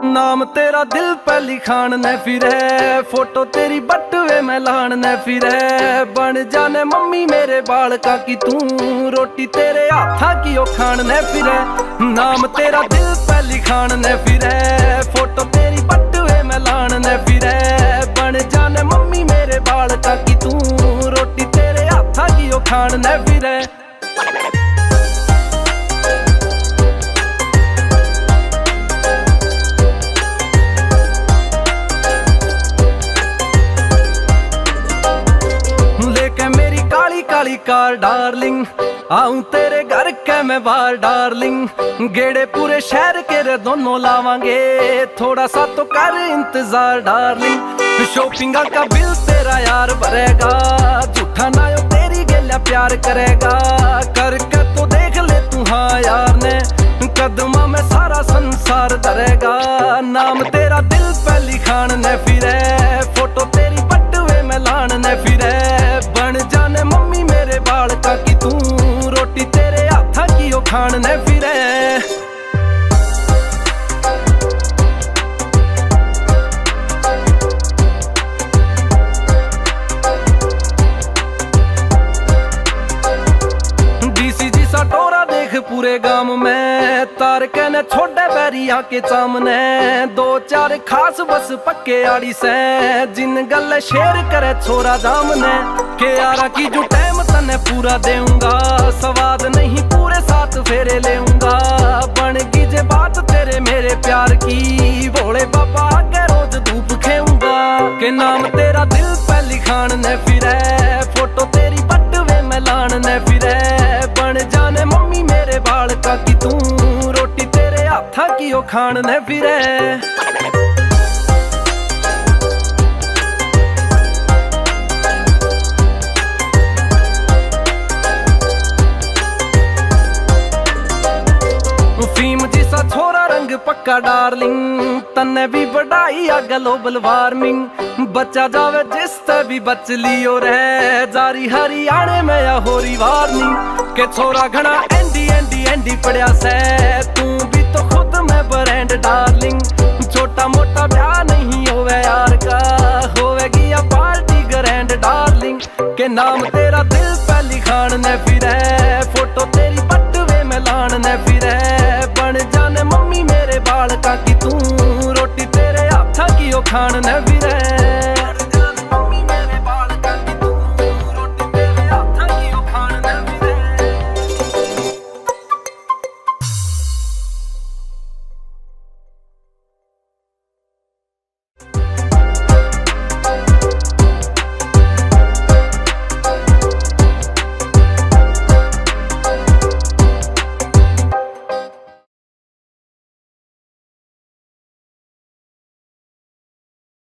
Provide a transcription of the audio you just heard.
नाम तेरा दिल पे लिखान ने फिरे, फोटो तेरी बटवे में लान ने फिरे। बन जाने मम्मी मेरे बालका की तू, रोटी तेरे हाथा की ओ खान ने फिरे। नाम तेरा दिल पे लिखान ने फिरे, फोटो तेरी बटवे में लान ने फिरे। बन जाने मम्मी मेरे बालका की तू, रोटी तेरे हाथा की ओ खान ने फिरे। काली कार डार्लिंग, आऊं तेरे घर के मैं बाहर डार्लिंग। गेड़े पूरे शहर के रे दोनों लावांगे, थोड़ा सा तो कर इंतजार डार्लिंग। शॉपिंग का बिल तेरा यार भरेगा, झूठा ना यो तेरी गेल्या प्यार करेगा। करके तो देख ले तू हाँ यार ने, कदमा में सारा संसार धरेगा। नाम तेरा दिल पे लिखान ने फिरे, फोटो तेरी बटवे में लान ने फिरे। बन जाने मम्मी मेरे बालका की तू, रोटी तेरे हाथा की ओ खान ने फिरे। डीसीजी सा टोरा देख पूरे गांव में, तार के ने छोड़े बैरिया के सामने। दो चार खास बस पक्के आड़ी से, जिन गल शेर करे छोरा दामने। के यारा की जो टाइम तने पूरा देऊंगा, स्वाद नहीं पूरे साथ फेरे लेऊंगा। बन की जे बात तेरे मेरे प्यार की, भोले बाबा के रोज धूप खेऊंगा। के नाम तेरा दिल पे लिखान ने फिरे, फोटो तेरी बटवे में लान ने फिरे। बन जाने मम्मी मेरे बालका की तू, रोटी तेरे हाथा की ओ खान ने फिरे। फीम जिसा छोरा रंग पक्का डार्लिंग, तन्ने भी बढ़ाई आ ग्लोबल वार्मिंग। बच्चा जावे जिस ते भी बच लियो रहे, जारी हरियाणे में या होरी वार्निंग। के छोरा घना एंडी एंडी एंडी पड़िया से, तू भी तो खुद में ब्रांड डार्लिंग। छोटा मोटा ब्याह नहीं होवे यार का, होवेगी या पार्टी ग्रैंड डार्लिंग। के नाम तेरा दिल पे लिखान ने फिरे, फोटो तेरी बटवे में लान ने फिरे। बन जाने मम्मी मेरे बालका की तू, रोटी तेरे हाथा की ओ खान ने फिरे।